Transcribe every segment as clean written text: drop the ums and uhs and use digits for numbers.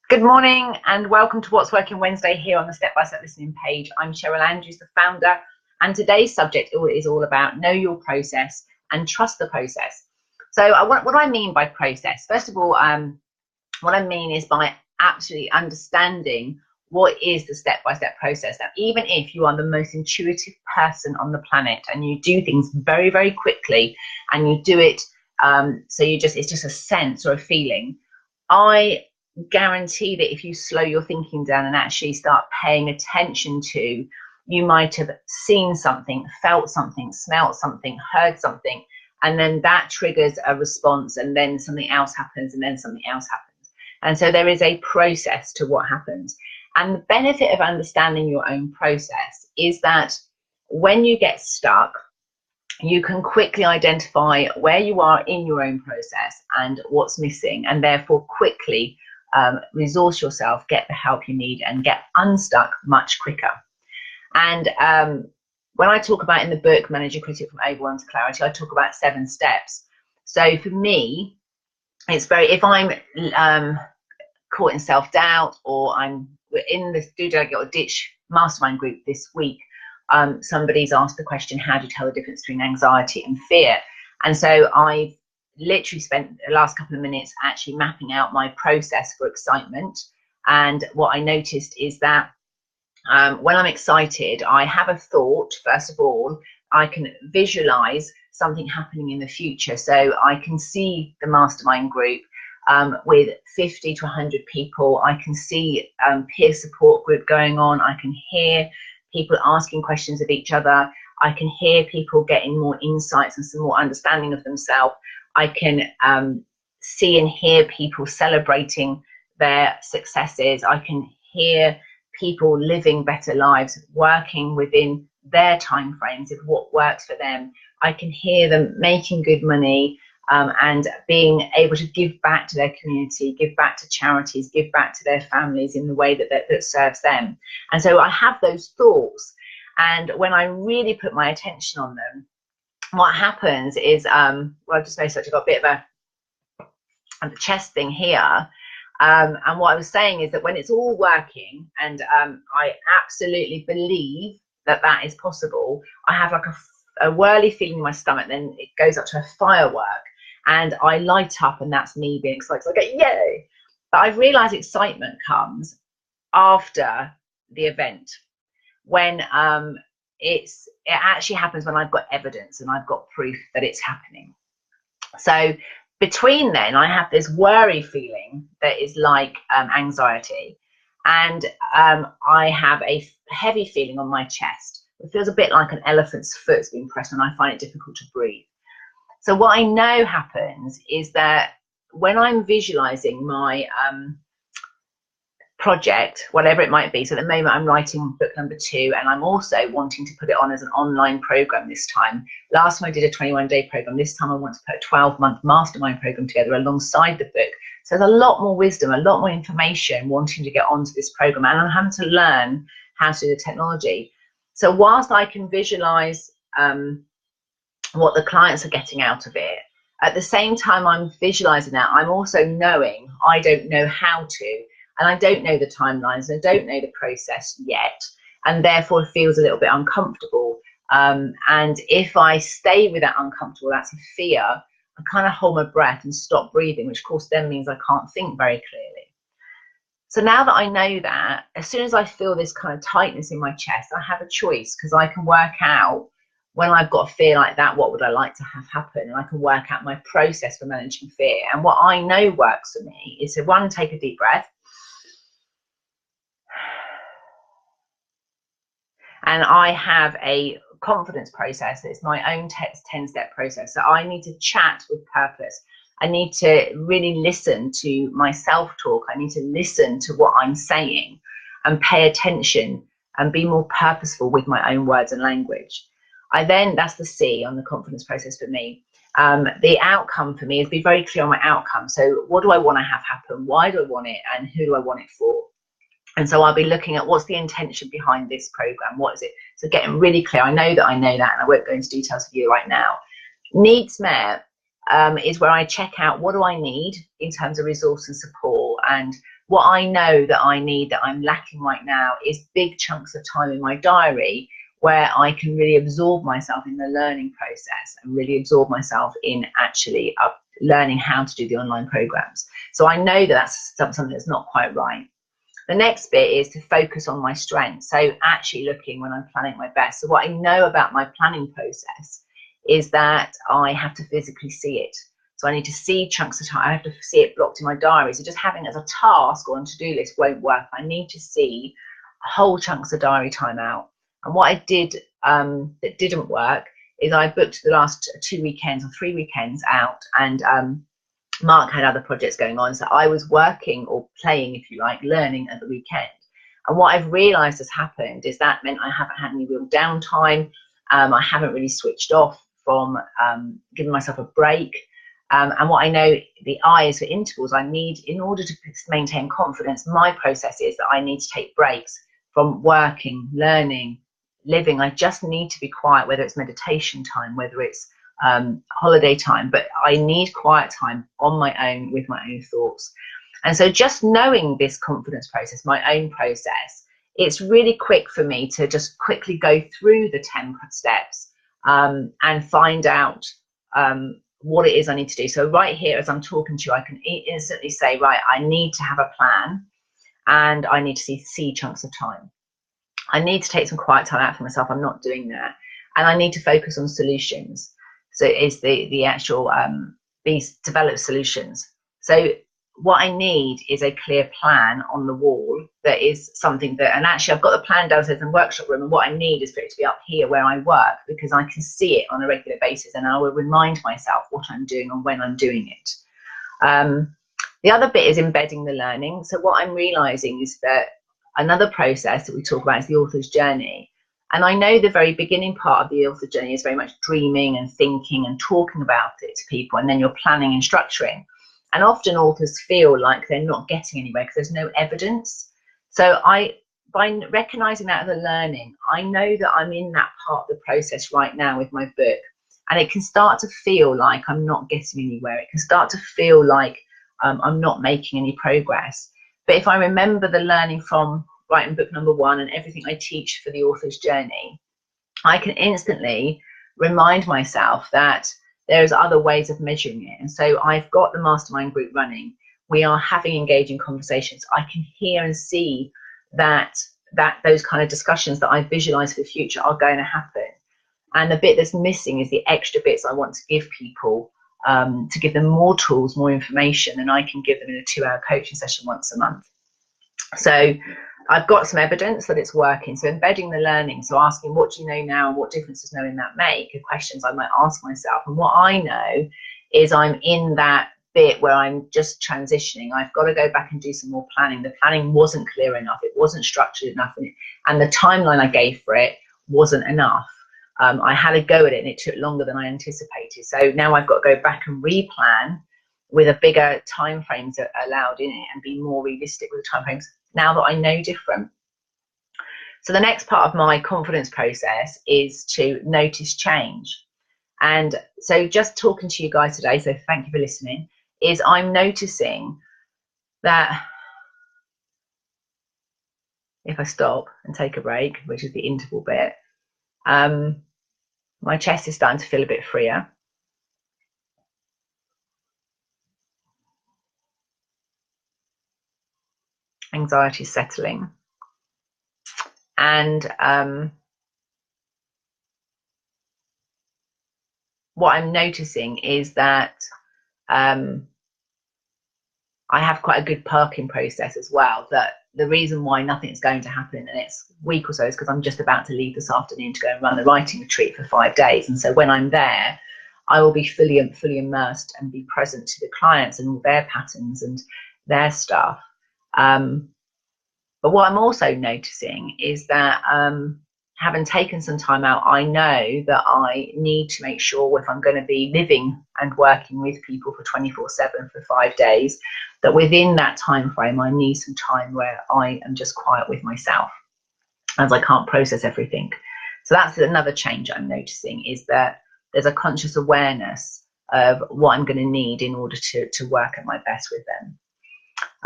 Good morning and welcome to What's Working Wednesday here on the Step by Step Listening page. I'm Cheryl Andrews, the founder, and today's subject is all about know your process and trust the process. So what I mean by process, first of all, what I mean is by absolutely understanding what is the step-by-step process. Now, even if you are the most intuitive person on the planet and you do things very, very quickly and you do it, it's just a sense or a feeling, I guarantee that if you slow your thinking down and actually start paying attention to, you might have seen something, felt something, smelt something, heard something, and then that triggers a response, and then something else happens, and then something else happens. And so there is a process to what happens. And the benefit of understanding your own process is that when you get stuck, you can quickly identify where you are in your own process and what's missing, and therefore quickly resource yourself, get the help you need, and get unstuck much quicker. And when I talk about in the book, Manage Your Critic from Overwhelm to Clarity, I talk about 7 steps. So for me, it's if I'm caught in self-doubt, or we're in the Do Delegate or Ditch mastermind group this week, somebody's asked the question, how do you tell the difference between anxiety and fear? And so I've literally spent the last couple of minutes actually mapping out my process for excitement. And what I noticed is that when I'm excited, I have a thought. First of all, I can visualize something happening in the future. So I can see the mastermind group with 50 to 100 people. I can see peer support group going on. I can hear people asking questions of each other. I can hear people getting more insights and some more understanding of themselves. I can see and hear people celebrating their successes. I can hear people living better lives, working within their time frames of what works for them. I can hear them making good money and being able to give back to their community, give back to charities, give back to their families in the way that serves them. And so I have those thoughts, and when I really put my attention on them, what happens is, well, I've just noticed I've got a bit of a chest thing here. And what I was saying is that when it's all working, and I absolutely believe that that is possible, I have like a whirly feeling in my stomach, then it goes up to a firework, and I light up, and that's me being excited. So I go, yay! But I've realized excitement comes after the event, when it actually happens when I've got evidence and I've got proof that it's happening. So between then, I have this worry feeling that is like anxiety, and I have a heavy feeling on my chest. It feels a bit like an elephant's foot's being pressed, and I find it difficult to breathe. So what I know happens is that when I'm visualizing my project, whatever it might be, so at the moment I'm writing book number 2, and I'm also wanting to put it on as an online program this time. Last time I did a 21-day program. This time I want to put a 12-month mastermind program together alongside the book. So there's a lot more wisdom, a lot more information wanting to get onto this program, and I'm having to learn how to do the technology. So whilst I can visualize what the clients are getting out of it, at the same time I'm visualizing that, I'm also knowing I don't know how to, and I don't know the timelines, and I don't know the process yet, and therefore it feels a little bit uncomfortable. And if I stay with that uncomfortable, that's a fear, I kind of hold my breath and stop breathing, which of course then means I can't think very clearly. So now that I know that, as soon as I feel this kind of tightness in my chest, I have a choice, because I can work out, when I've got a fear like that, what would I like to have happen? And I can work out my process for managing fear. And what I know works for me is to, 1, take a deep breath. And I have a confidence process. It's my own 10-step process. So I need to chat with purpose. I need to really listen to my self-talk. I need to listen to what I'm saying and pay attention and be more purposeful with my own words and language. That's the C on the confidence process for me. The outcome for me is be very clear on my outcome. So what do I want to have happen? Why do I want it? And who do I want it for? And so I'll be looking at what's the intention behind this program. What is it? So getting really clear. I know that, and I won't go into details with you right now. Needs met is where I check out what do I need in terms of resource and support, and what I know that I need, that I'm lacking right now, is big chunks of time in my diary where I can really absorb myself in the learning process and really absorb myself in actually learning how to do the online programs. So I know that that's something that's not quite right. The next bit is to focus on my strengths. So actually looking when I'm planning my best. So what I know about my planning process is that I have to physically see it. So I need to see chunks of time. I have to see it blocked in my diary. So just having it as a task or on to-do list won't work. I need to see whole chunks of diary time out. And what I did that didn't work is I booked the last 2 weekends or 3 weekends out, and Mark had other projects going on. So I was working or playing, if you like, learning at the weekend. And what I've realized has happened is that meant I haven't had any real downtime. I haven't really switched off from giving myself a break. And what I know, the I is for intervals. I need, in order to maintain confidence, my process is that I need to take breaks from working, learning, living. I just need to be quiet, whether it's meditation time, whether it's holiday time, but I need quiet time on my own with my own thoughts. And so just knowing this confidence process, my own process, it's really quick for me to just quickly go through the 10 steps and find out what it is I need to do. So right here, as I'm talking to you, I can instantly say, right, I need to have a plan and I need to see chunks of time. I need to take some quiet time out for myself. I'm not doing that. And I need to focus on solutions. So it's the actual, these developed solutions. So what I need is a clear plan on the wall that is something that, and actually I've got the plan downstairs in the workshop room, and what I need is for it to be up here where I work, because I can see it on a regular basis and I will remind myself what I'm doing and when I'm doing it. The other bit is embedding the learning. So what I'm realizing is that another process that we talk about is the author's journey. And I know the very beginning part of the author journey is very much dreaming and thinking and talking about it to people, and then you're planning and structuring. And often authors feel like they're not getting anywhere because there's no evidence. So by recognizing that as a learning, I know that I'm in that part of the process right now with my book. And it can start to feel like I'm not getting anywhere. It can start to feel like I'm not making any progress. But if I remember the learning from writing book number 1 and everything I teach for the author's journey, I can instantly remind myself that there's other ways of measuring it. And so I've got the mastermind group running. We are having engaging conversations. I can hear and see that those kind of discussions that I visualize for the future are going to happen. And the bit that's missing is the extra bits I want to give people, to give them more tools, more information than I can give them in a 2-hour coaching session once a month. So I've got some evidence that it's working. So embedding the learning, so asking what do you know now and what difference does knowing that make, are questions I might ask myself. And what I know is I'm in that bit where I'm just transitioning. I've got to go back and do some more planning. The planning wasn't clear enough. It wasn't structured enough. And the timeline I gave for it wasn't enough. I had a go at it and it took longer than I anticipated. So now I've got to go back and replan with a bigger time frames allowed in it and be more realistic with the time frames now that I know different. So the next part of my confidence process is to notice change. And so just talking to you guys today, so thank you for listening, is I'm noticing that if I stop and take a break, which is the interval bit, my chest is starting to feel a bit freer. Anxiety is settling. And what I'm noticing is that I have quite a good parking process as well. That the reason why nothing's going to happen in the next week or so is because I'm just about to leave this afternoon to go and run the writing retreat for 5 days. And so when I'm there, I will be fully immersed and be present to the clients and all their patterns and their stuff. But what I'm also noticing is that having taken some time out, I know that I need to make sure if I'm going to be living and working with people for 24/7 for 5 days, that within that time frame, I need some time where I am just quiet with myself, as I can't process everything. So that's another change I'm noticing, is that there's a conscious awareness of what I'm going to need in order to work at my best with them.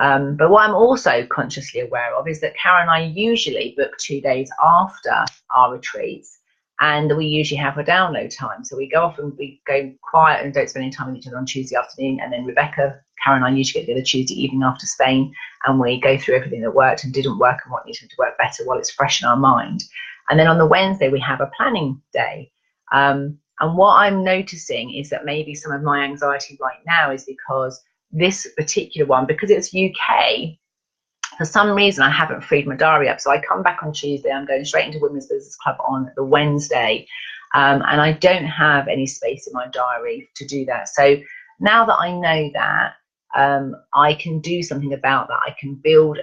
But what I'm also consciously aware of is that Karen and I usually book 2 days after our retreats, and we usually have a download time. So we go off and we go quiet and don't spend any time with each other on Tuesday afternoon. And then Rebecca, Karen and I usually get together Tuesday evening after Spain, and we go through everything that worked and didn't work and what needed to work better while it's fresh in our mind. And then on the Wednesday, we have a planning day. And what I'm noticing is that maybe some of my anxiety right now is because this particular one, because it's UK, for some reason I haven't freed my diary up. So I come back on Tuesday, I'm going straight into Women's Business Club on the Wednesday, and I don't have any space in my diary to do that. So now that I know that, I can do something about that. I can build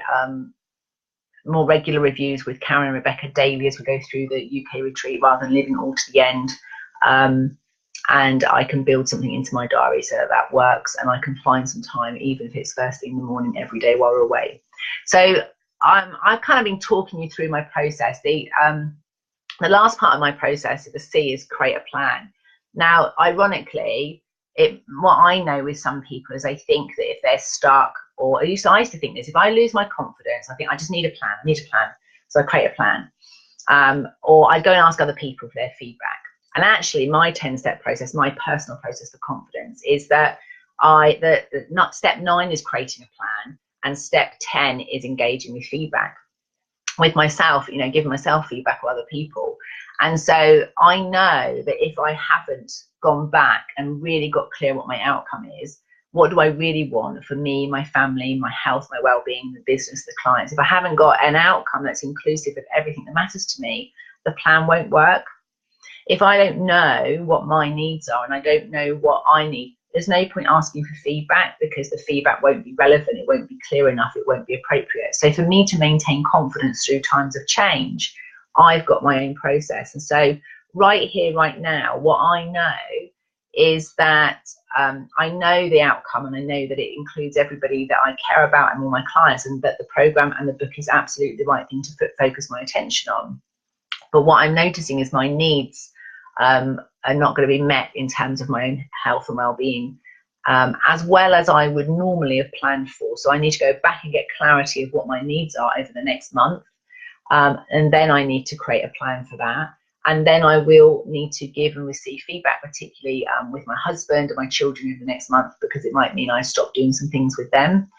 more regular reviews with Karen and Rebecca daily as we go through the UK retreat, rather than leaving it all to the end. And I can build something into my diary so that that works, and I can find some time, even if it's first thing in the morning every day while we're away. So I've kind of been talking you through my process. The last part of my process, the C, is create a plan. Now, ironically, what I know with some people is they think that if they're stuck, or at least I used to think this, if I lose my confidence, I think I just need a plan. I need a plan. So I create a plan. Or I'd go and ask other people for their feedback. And actually, my 10-step process, my personal process for confidence, is that step 9 is creating a plan, and step 10 is engaging with feedback with myself, giving myself feedback or other people. And so I know that if I haven't gone back and really got clear what my outcome is, what do I really want for me, my family, my health, my well-being, the business, the clients, if I haven't got an outcome that's inclusive of everything that matters to me, the plan won't work. If I don't know what my needs are and I don't know what I need, there's no point asking for feedback, because the feedback won't be relevant, it won't be clear enough, it won't be appropriate. So for me to maintain confidence through times of change, I've got my own process. And so right here, right now, what I know is that I know the outcome, and I know that it includes everybody that I care about and all my clients, and that the program and the book is absolutely the right thing to focus my attention on. But what I'm noticing is my needs are not going to be met in terms of my own health and well-being, as well as I would normally have planned for. So I need to go back and get clarity of what my needs are over the next month, and then I need to create a plan for that. And then I will need to give and receive feedback, particularly with my husband and my children over the next month, because it might mean I stop doing some things with them.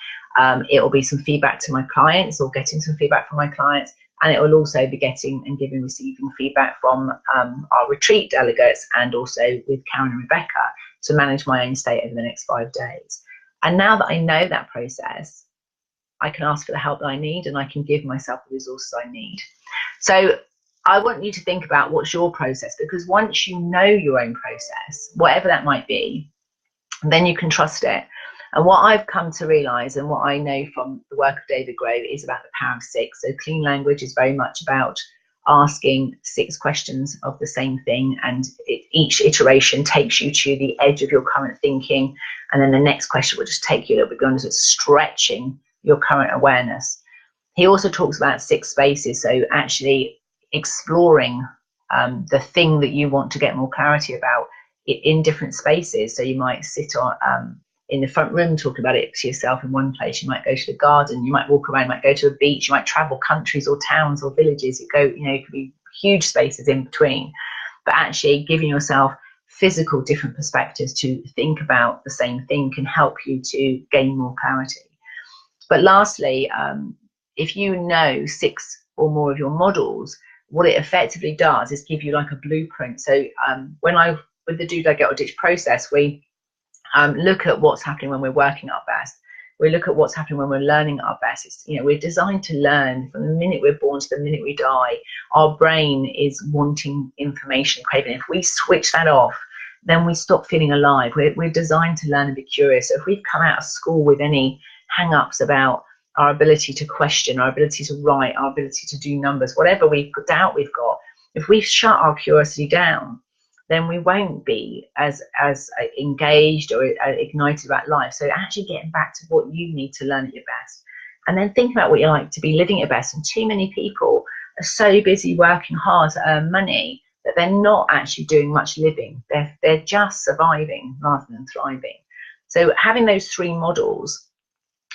It will be some feedback to my clients, or getting some feedback from my clients. And it will also be getting and giving, receiving feedback from our retreat delegates, and also with Karen and Rebecca, to manage my own state over the next 5 days. And now that I know that process, I can ask for the help that I need, and I can give myself the resources I need. So I want you to think about what's your process, because once you know your own process, whatever that might be, then you can trust it. And what I've come to realize, and what I know from the work of David Grove, is about the power of 6. So clean language is very much about asking 6 questions of the same thing, and each iteration takes you to the edge of your current thinking, and then the next question will just take you a little bit beyond, stretching your current awareness. He also talks about 6 spaces, so actually exploring the thing that you want to get more clarity about in different spaces. So you might sit on in the front room talking about it to yourself in one place. You might go to the garden, you might walk around, you might go to a beach, you might travel countries or towns or villages. It could be huge spaces in between. But actually giving yourself physical different perspectives to think about the same thing can help you to gain more clarity. But lastly, if you know 6 or more of your models, what it effectively does is give you like a blueprint. So with the Do, Get or Ditch process, we look at what's happening when we're working our best. We look at what's happening when we're learning our best. We're designed to learn from the minute we're born to the minute we die. Our brain is wanting information, craving. If we switch that off, then we stop feeling alive. We're designed to learn and be curious. So if we've come out of school with any hang-ups about our ability to question, our ability to write, our ability to do numbers, whatever doubt we've got, if we've shut our curiosity down, then we won't be as engaged or ignited about life. So actually getting back to what you need to learn at your best, and then think about what you like to be living at your best. And too many people are so busy working hard to earn money that they're not actually doing much living. They're just surviving rather than thriving. So having those 3 models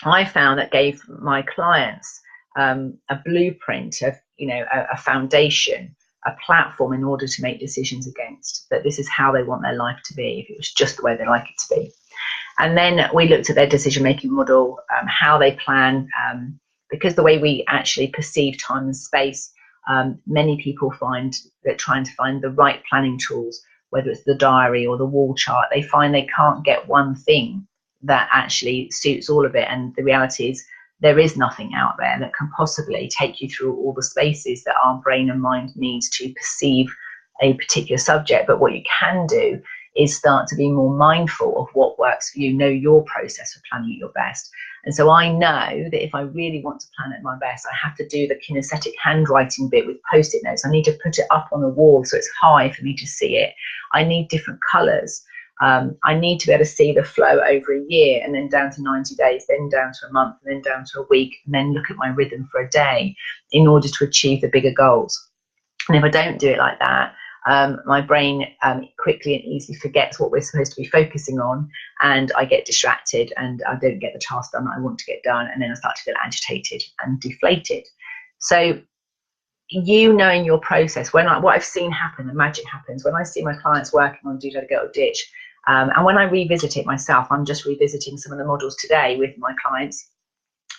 I found that gave my clients a blueprint of, you know, a foundation, a platform in order to make decisions against, that this is how they want their life to be if it was just the way they like it to be. And then we looked at their decision-making model, how they plan, because the way we actually perceive time and space, many people find that trying to find the right planning tools, whether it's the diary or the wall chart, they find they can't get one thing that actually suits all of it. And the reality is there is nothing out there that can possibly take you through all the spaces that our brain and mind needs to perceive a particular subject. But what you can do is start to be more mindful of what works for you, know your process for planning at your best. And so I know that if I really want to plan at my best, I have to do the kinesthetic handwriting bit with post-it notes. I need to put it up on the wall so it's high for me to see it. I need different colours. I need to be able to see the flow over a year, and then down to 90 days, then down to a month, and then down to a week, and then look at my rhythm for a day in order to achieve the bigger goals. And if I don't do it like that, my brain quickly and easily forgets what we're supposed to be focusing on, and I get distracted and I don't get the task done that I want to get done, and then I start to feel agitated and deflated. So you knowing your process, what I've seen happen, the magic happens when I see my clients working on Do, Let Go, Ditch, and when I revisit it myself, I'm just revisiting some of the models today with my clients.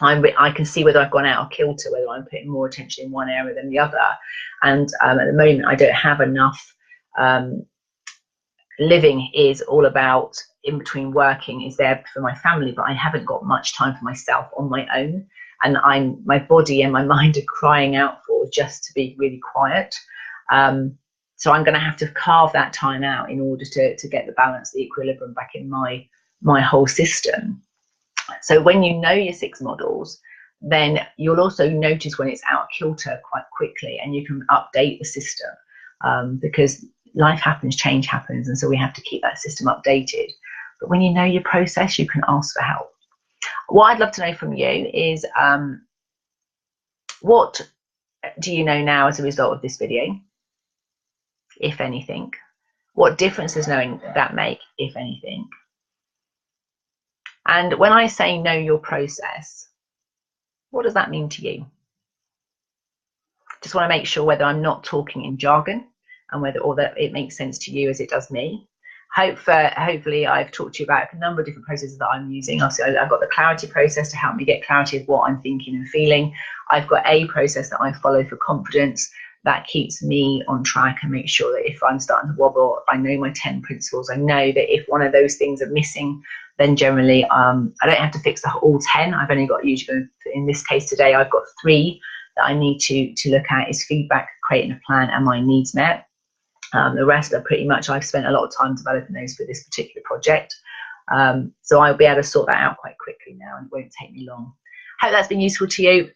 I can see whether I've gone out of kilter, whether I'm putting more attention in one area than the other. And at the moment, I don't have enough. Living is all about, in between working, is there for my family, but I haven't got much time for myself on my own. And my body and my mind are crying out for just to be really quiet. So I'm going to have to carve that time out in order to get the balance, the equilibrium back in my whole system. So when you know your 6 models, then you'll also notice when it's out of kilter quite quickly, and you can update the system, because life happens, change happens, and so we have to keep that system updated. But when you know your process, you can ask for help. What I'd love to know from you is, what do you know now as a result of this video, if anything? What difference does knowing that make, if anything? And when I say know your process, what does that mean to you? Just want to make sure whether I'm not talking in jargon, and whether that it makes sense to you as it does me. Hopefully I've talked to you about a number of different processes that I'm using. Obviously, I've got the clarity process to help me get clarity of what I'm thinking and feeling. I've got a process that I follow for confidence that keeps me on track and makes sure that if I'm starting to wobble, I know my 10 principles. I know that if one of those things are missing, then generally I don't have to fix all 10. I've only got, usually in this case today, I've got 3 that I need to look at: is feedback, creating a plan, and my needs met. The rest are pretty much, I've spent a lot of time developing those for this particular project. So I'll be able to sort that out quite quickly now, and it won't take me long. Hope that's been useful to you.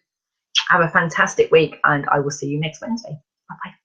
Have a fantastic week, and I will see you next Wednesday. Bye-bye.